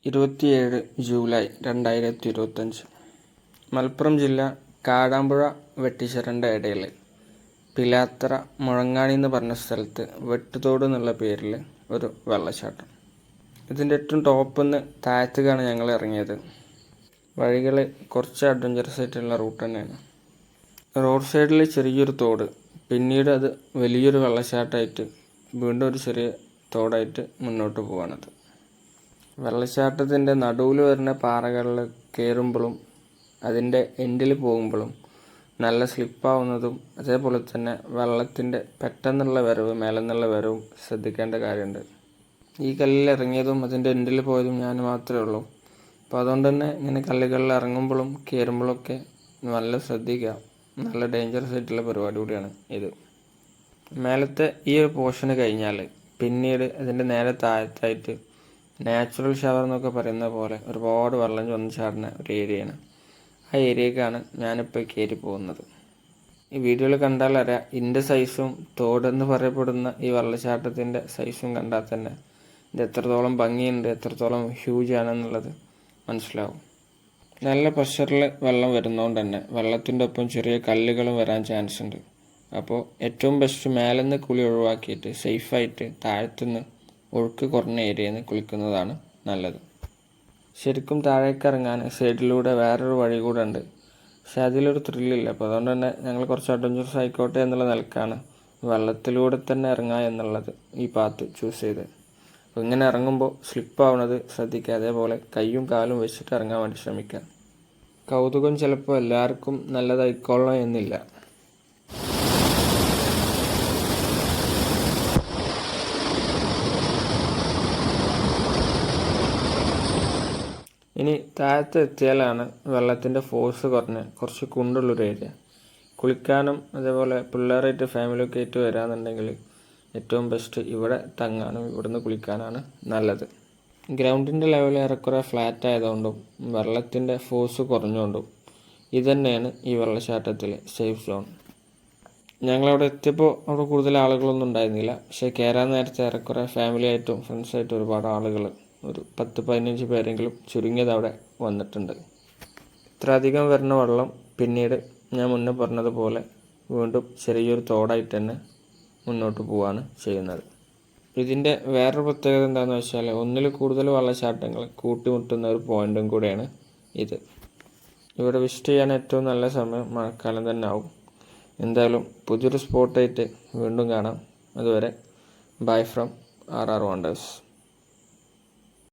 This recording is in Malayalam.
27 ജൂലൈ 2025 മലപ്പുറം ജില്ല കാടാമ്പുഴ വെട്ടിച്ചിറൻ്റെ ഇടയിൽ പിലാത്തറ മുഴങ്ങാണി എന്ന് പറഞ്ഞ സ്ഥലത്ത് വെട്ടുതോട് എന്നുള്ള പേരിൽ ഒരു വെള്ളച്ചാട്ടം. ഇതിൻ്റെ ഏറ്റവും ടോപ്പിൽ നിന്ന് താഴത്തേക്കാണ് ഞങ്ങൾ ഇറങ്ങിയത്. വഴികൾ കുറച്ച് അഡ്വഞ്ചറസ് ആയിട്ടുള്ള റൂട്ട് തന്നെയാണ്. റോഡ് സൈഡിൽ ചെറിയൊരു തോട്, പിന്നീട് അത് വലിയൊരു വെള്ളച്ചാട്ടമായിട്ട് വീണ്ടും ഒരു ചെറിയ തോടായിട്ട് മുന്നോട്ട് പോവാണത്. വെള്ളച്ചാട്ടത്തിൻ്റെ നടുവിൽ വരുന്ന പാറകളിൽ കയറുമ്പോഴും അതിൻ്റെ എൻഡിൽ പോകുമ്പോഴും നല്ല സ്ലിപ്പാവുന്നതും, അതേപോലെ തന്നെ വെള്ളത്തിൻ്റെ പെട്ടെന്നുള്ള വരവ്, മേലെന്നുള്ള വരവും ശ്രദ്ധിക്കേണ്ട കാര്യമുണ്ട്. ഈ കല്ലിൽ ഇറങ്ങിയതും അതിൻ്റെ എൻഡിൽ പോയതും ഞാൻ മാത്രമേ ഉള്ളൂ. അപ്പോൾ അതുകൊണ്ട് തന്നെ ഇങ്ങനെ കല്ലുകളിൽ ഇറങ്ങുമ്പോഴും കയറുമ്പോഴൊക്കെ നല്ല ശ്രദ്ധിക്കുക. നല്ല ഡേഞ്ചറസ് ആയിട്ടുള്ള പരിപാടി കൂടിയാണ് ഇത്. മേലത്തെ ഈ ഒരു പോർഷന് കഴിഞ്ഞാൽ പിന്നീട് അതിൻ്റെ നേരെ താഴത്തായിട്ട് നാച്ചുറൽ ഷവർ എന്നൊക്കെ പറയുന്ന പോലെ ഒരുപാട് വെള്ളം വന്ന് ചാടുന്ന ഒരു ഏരിയയാണ്. ആ ഏരിയക്കാണ് ഞാനിപ്പോൾ കയറി പോകുന്നത്. ഈ വീഡിയോയിൽ കണ്ടാൽ അറിയാം, ഇതിൻ്റെ സൈസും തോടെന്ന് പറയപ്പെടുന്ന ഈ വെള്ളച്ചാട്ടത്തിൻ്റെ സൈസും കണ്ടാൽ തന്നെ ഇത് എത്രത്തോളം ഭംഗിയുണ്ട്, എത്രത്തോളം ഹ്യൂജ് ആണെന്നുള്ളത് മനസ്സിലാവും. നല്ല പ്രഷറിൽ വെള്ളം വരുന്നതുകൊണ്ട് തന്നെ വെള്ളത്തിൻ്റെ ഒപ്പം ചെറിയ കല്ലുകളും വരാൻ ചാൻസ് ഉണ്ട്. അപ്പോൾ ഏറ്റവും ബെസ്റ്റ് മേലെന്ന് കുളി ഒഴിവാക്കിയിട്ട് സേഫായിട്ട് താഴത്തുനിന്ന് ഒഴുക്ക് കുറഞ്ഞ ഏരിയയിൽ നിന്ന് കുളിക്കുന്നതാണ് നല്ലത്. ശരിക്കും താഴേക്ക് ഇറങ്ങാൻ സൈഡിലൂടെ വേറൊരു വഴി കൂടെ ഉണ്ട്, പക്ഷെ അതിലൊരു ത്രില്ലില്ല. അപ്പോൾ അതുകൊണ്ട് തന്നെ ഞങ്ങൾ കുറച്ച് അഡ്വഞ്ചറസ് ആയിക്കോട്ടെ എന്നുള്ള നിലക്കാണ് വെള്ളത്തിലൂടെ തന്നെ ഇറങ്ങുക എന്നുള്ളത് ഈ പാത്ത് ചൂസ് ചെയ്തത്. അപ്പോൾ ഇങ്ങനെ ഇറങ്ങുമ്പോൾ സ്ലിപ്പാവുന്നത് ശ്രദ്ധിക്കുക, അതേപോലെ കൈയും കാലും വെച്ചിട്ട് ഇറങ്ങാൻ വേണ്ടി ശ്രമിക്കുക. കൗതുകം ചിലപ്പോൾ എല്ലാവർക്കും നല്ലതായിക്കൊള്ളണം എന്നില്ല. ഇനി താഴത്ത് എത്തിയാലാണ് വെള്ളത്തിൻ്റെ ഫോഴ്സ് കുറഞ്ഞ് കുറച്ച് കുണ്ടുള്ളൊരു ഏരിയ. കുളിക്കാനും അതേപോലെ പിള്ളേരായിട്ട് ഫാമിലിയൊക്കെ ആയിട്ട് വരാമെന്നുണ്ടെങ്കിൽ ഏറ്റവും ബെസ്റ്റ് ഇവിടെ തങ്ങാനും ഇവിടുന്ന് കുളിക്കാനാണ് നല്ലത്. ഗ്രൗണ്ടിൻ്റെ ലെവൽ ഏറെക്കുറെ ഫ്ലാറ്റ് ആയതുകൊണ്ടും വെള്ളത്തിൻ്റെ ഫോഴ്സ് കുറഞ്ഞുകൊണ്ടും ഇതുതന്നെയാണ് ഈ വെള്ളച്ചാട്ടത്തിലെ സേഫ് സോൺ. ഞങ്ങളവിടെ എത്തിയപ്പോൾ അവിടെ കൂടുതൽ ആളുകളൊന്നും ഉണ്ടായിരുന്നില്ല, പക്ഷേ കയറാൻ നേരത്തെ ഏറെക്കുറെ ഫാമിലി ആയിട്ടും ഫ്രണ്ട്സായിട്ടും ഒരുപാട് ആളുകൾ, ഒരു 10-15 പേരെങ്കിലും ചുരുങ്ങിയത് അവിടെ വന്നിട്ടുണ്ട്. ഇത്ര അധികം വരുന്ന വെള്ളം പിന്നീട് ഞാൻ മുന്നേ പറഞ്ഞതുപോലെ വീണ്ടും ചെറിയൊരു തോടായിട്ട് തന്നെ മുന്നോട്ട് പോവുകയാണ് ചെയ്യുന്നത്. ഇതിൻ്റെ വേറൊരു പ്രത്യേകത എന്താണെന്ന് വെച്ചാൽ ഒന്നിൽ കൂടുതൽ വെള്ളച്ചാട്ടങ്ങൾ കൂട്ടിമുട്ടുന്ന ഒരു പോയിൻറ്റും കൂടെയാണ് ഇത്. ഇവിടെ വിസിറ്റ് ചെയ്യാൻ ഏറ്റവും നല്ല സമയം മഴക്കാലം തന്നെ ആവും. എന്തായാലും പുതിയൊരു സ്പോട്ടായിട്ട് വീണ്ടും കാണാം. അതുവരെ ബൈ ഫ്രം RR Wonders.